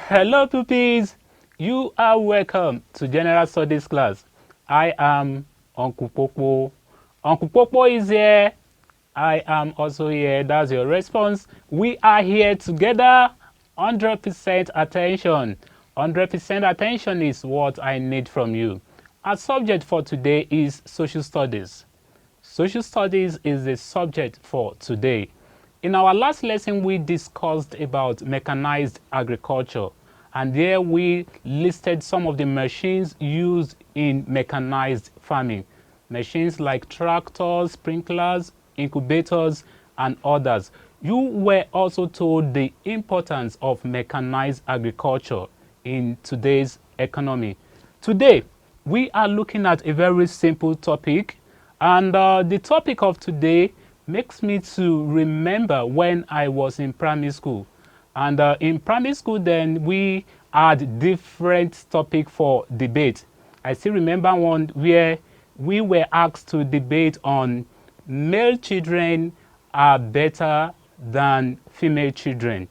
Hello pupils, you are welcome to General Studies class. I am Uncle Popo. Uncle Popo is here. I am also here. That's your response. We are here together. 100% attention. 100% attention is what I need from you. Our subject for today is social studies. Social studies is the subject for today. In our last lesson, we discussed about mechanized agriculture, and there we listed some of the machines used in mechanized farming. Machines like tractors, sprinklers, incubators, and others. You were also told the importance of mechanized agriculture in today's economy. Today, we are looking at a very simple topic, and the topic of today makes me to remember when I was in primary school. And in primary school then we had different topic for debate. I still remember one where we were asked to debate on male children are better than female children.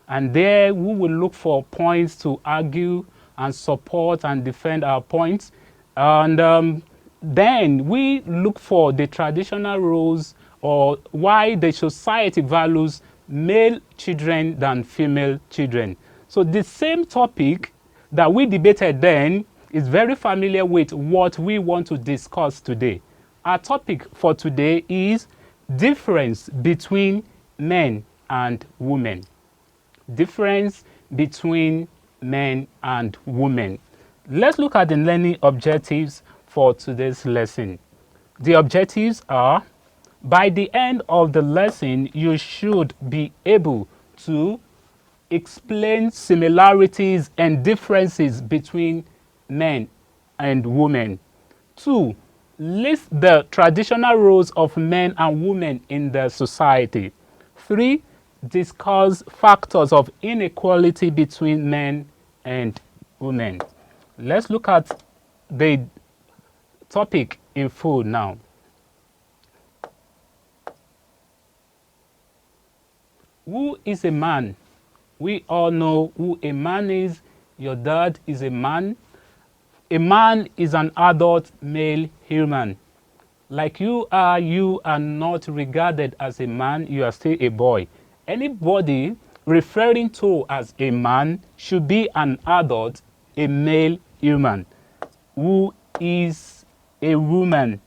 And there we will look for points to argue and support and defend our points. And then we look for the traditional roles or why the society values male children than female children. So the same topic that we debated then is very familiar with what we want to discuss today. Our topic for today is difference between men and women. Difference between men and women. Let's look at the learning objectives for today's lesson. The objectives are, by the end of the lesson, you should be able to explain similarities and differences between men and women. 2. List the traditional roles of men and women in the society. 3. Discuss factors of inequality between men and women. Let's look at the topic in full now. Who is a man? We all know who a man is. Your dad is a man. A man is an adult male human. Like you are not regarded as a man, you are still a boy. Anybody referring to as a man should be an adult, a male human. Who is a woman?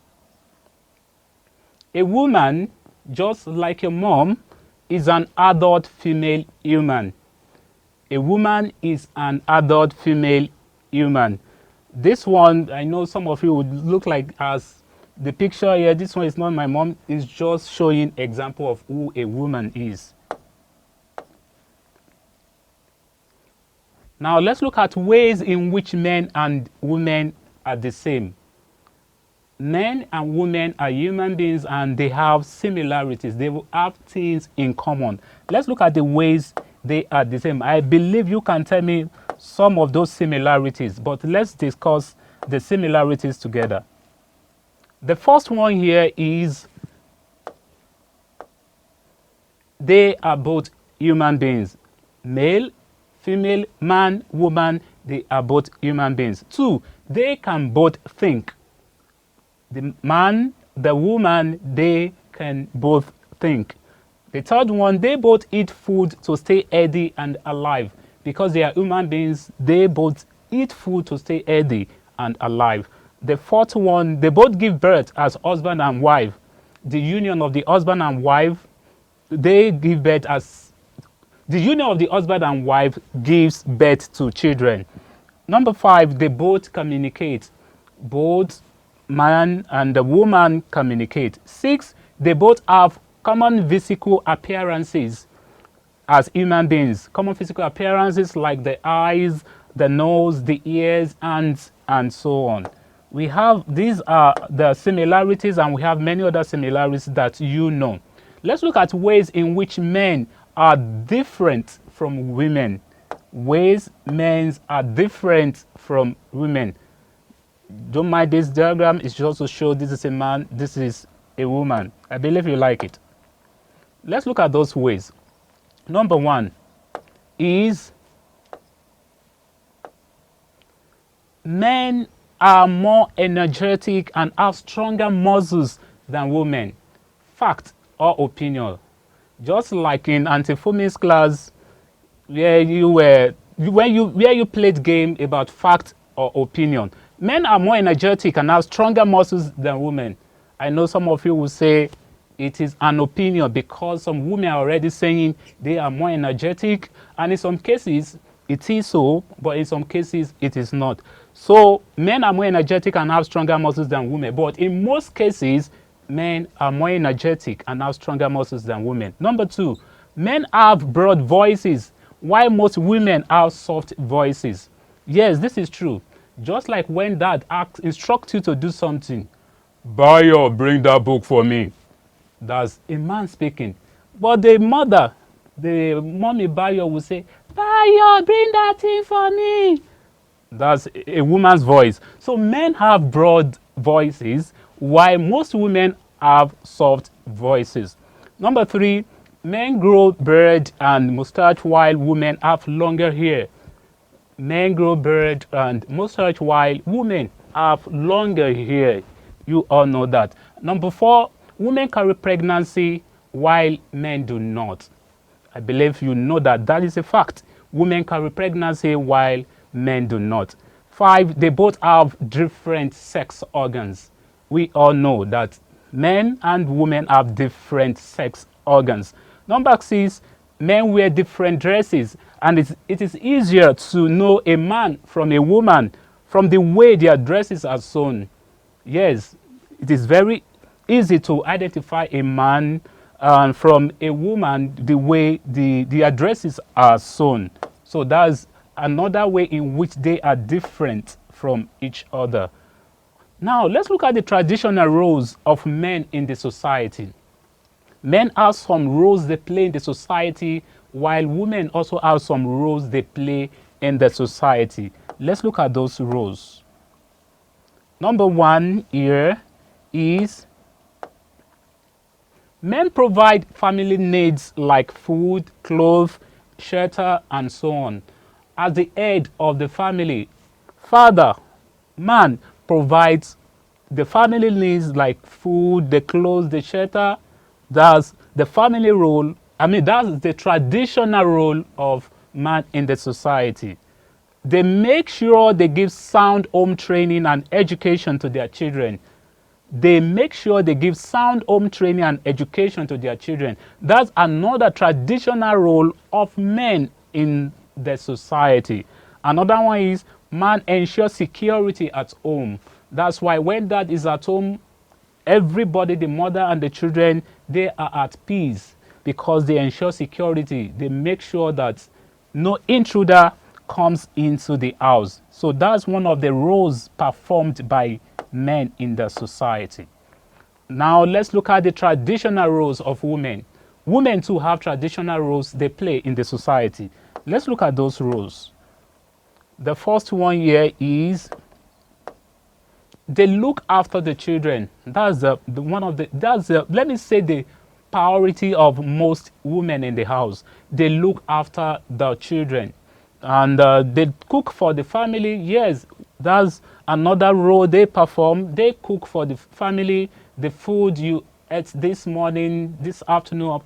A woman, just like a mom, is an adult female human. A woman is an adult female human. This one, I know some of you would look like as the picture here, this one is not my mom, it's just showing example of who a woman is. Now let's look at ways in which men and women are the same. Men and women are human beings and they have similarities. They will have things in common. Let's look at the ways they are the same. I believe you can tell me some of those similarities, but let's discuss the similarities together. The first one here is they are both human beings. Male, female, man, woman, they are both human beings. 2, they can both think. The man, the woman, they can both think. The third one, they both eat food to stay healthy and alive. Because they are human beings, they both eat food to stay healthy and alive. The fourth one, they both give birth as husband and wife. The union of the husband and wife, they give birth as, the union of the husband and wife gives birth to children. Number 5, they both communicate. Both man and the woman communicate. 6, they both have common physical appearances as human beings. Common physical appearances like the eyes, the nose, the ears, and so on. We have, these are the similarities, and we have many other similarities that you know. Let's look at ways in which men are different from women. Ways men are different from women. Don't mind this diagram, it's just to show this is a man, this is a woman. I believe you like it. Let's look at those ways. Number 1 is Men are more energetic and have stronger muscles than women. Fact or opinion? Just like in Auntie Fumi's class, where you played game about fact or opinion. Men are more energetic and have stronger muscles than women. I know some of you will say it is an opinion because some women are already saying they are more energetic, and in some cases it is so, but in some cases it is not. So men are more energetic and have stronger muscles than women, but in most cases men are more energetic and have stronger muscles than women. Number two, men have broad voices while most women have soft voices. Yes, this is true. Just like when dad instructs you to do something, Bayo, bring that book for me. That's a man speaking. But the mother, the mommy Bayo will say, Bayo, bring that thing for me. That's a woman's voice. So men have broad voices while most women have soft voices. Number three, men grow beard and mustache while women have longer hair. Men grow beard and mustache while women have longer hair. You all know that. Number four, women carry pregnancy while men do not. I believe you know that. That is a fact. Women carry pregnancy while men do not. Five, they both have different sex organs. We all know that men and women have different sex organs. Number six, men wear different dresses, and it is easier to know a man from a woman from the way their dresses are sewn. Yes, it is very easy to identify a man from a woman the way the dresses are sewn. So that's another way in which they are different from each other. Now, let's look at the traditional roles of men in the society. Men have some roles they play in the society, while women also have some roles they play in the society. Let's look at those roles. Number one here is men provide family needs like food, clothes, shelter, and so on. As the head of the family, father, man provides the family needs like food, the clothes, the shelter. That's the family role. I mean, that's the traditional role of man in the society. They make sure they give sound home training and education to their children. They make sure they give sound home training and education to their children. That's another traditional role of men in the society. Another one is man ensures security at home. That's why when dad is at home, everybody, the mother and the children, they are at peace because they ensure security. They make sure that no intruder comes into the house. So that's one of the roles performed by men in the society. Now let's look at the traditional roles of women. Women too have traditional roles they play in the society. Let's look at those roles. The first one here is they look after the children. That's let me say the priority of most women in the house. They look after the children, and they cook for the family. Yes, that's another role they perform. They cook for the family. The food you ate this morning, this afternoon,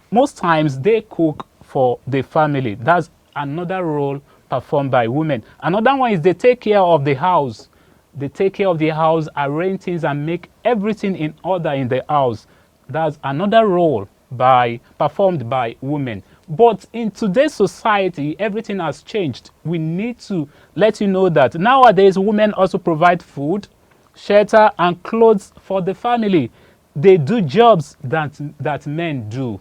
most times they cook for the family. That's another role performed by women. Another one is they take care of the house. They take care of the house, arrange things, and make everything in order in the house. That's another role performed by women. But in today's society, everything has changed. We need to let you know that nowadays women also provide food, shelter, and clothes for the family. They do jobs that men do.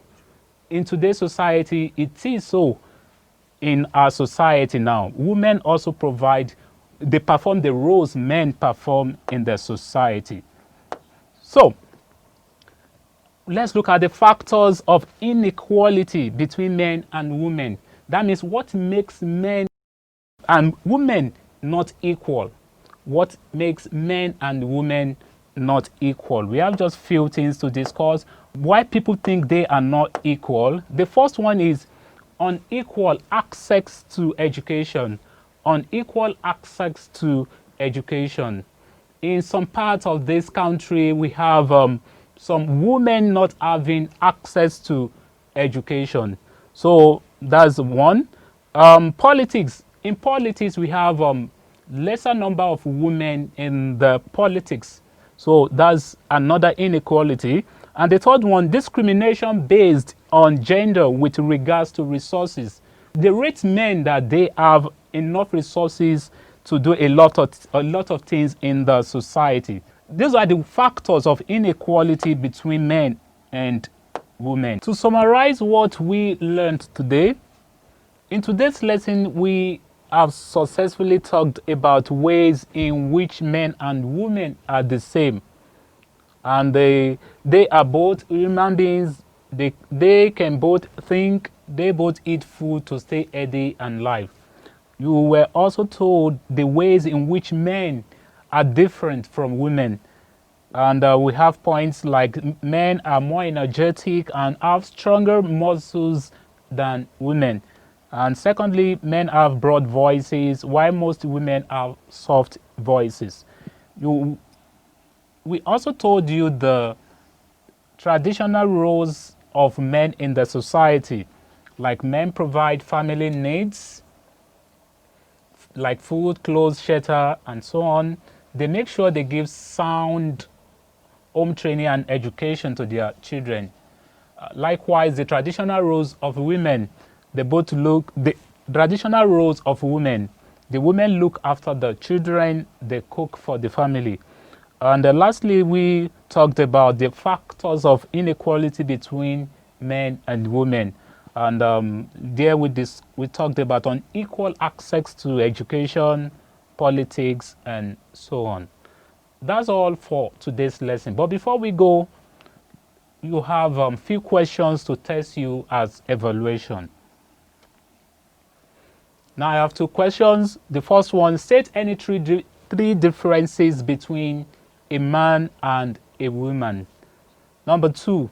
In today's society, it is so. In our society now, women also they perform the roles men perform in the society. So let's look at the factors of inequality between men and women. That means what makes men and women not equal. What makes men and women not equal? We have just few things to discuss. Why people think they are not equal. The first one is unequal access to education. Unequal access to education. In some parts of this country, we have some women not having access to education. So that's one. Politics. In politics, we have lesser number of women in the politics. So that's another inequality. And the third one, discrimination based on gender with regards to resources. They rate men that they have enough resources to do a lot of things in the society. These are the factors of inequality between men and women. To summarize what we learned today, in today's lesson, we have successfully talked about ways in which men and women are the same. And they are both human beings. They can both think, they both eat food to stay healthy and live. You were also told the ways in which men are different from women. And we have points like men are more energetic and have stronger muscles than women. And secondly, men have broad voices, while most women have soft voices. We also told you the traditional roles of men in the society, like men provide family needs, like food, clothes, shelter, and so on. They make sure they give sound home training and education to their children. Likewise, the traditional roles of women, the traditional roles of women, the women look after the children, they cook for the family. And lastly, we talked about the factors of inequality between men and women. And there we talked about unequal access to education, politics, and so on. That's all for today's lesson. But before we go, you have a few questions to test you as evaluation. Now I have two questions. The first one, state any three differences between a man and a woman. Number two,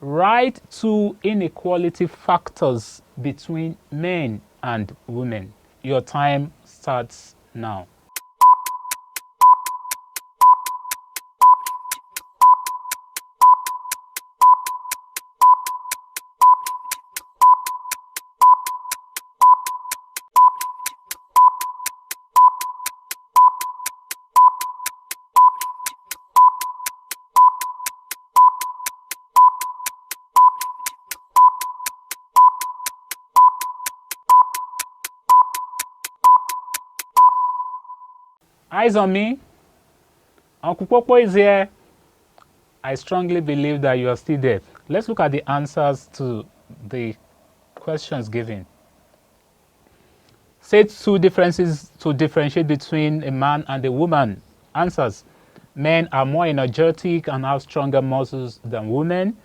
write two inequality factors between men and women. Your time starts now. Eyes on me. Uncle Popo is here. I strongly believe that you are still there. Let's look at the answers to the questions given. Say two differences to differentiate between a man and a woman. Answers. Men are more energetic and have stronger muscles than women.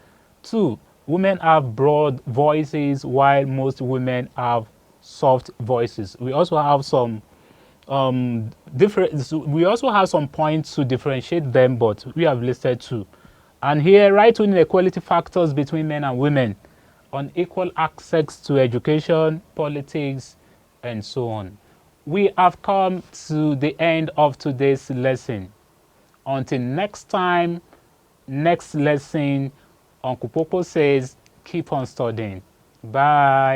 Two, women have broad voices while most women have soft voices. We also have some we also have some points to differentiate them, but we have listed two. And here, write two inequality factors between men and women: unequal access to education, politics, and so on. We have come to the end of today's lesson. Until next time, next lesson, Uncle Popo says, keep on studying. Bye.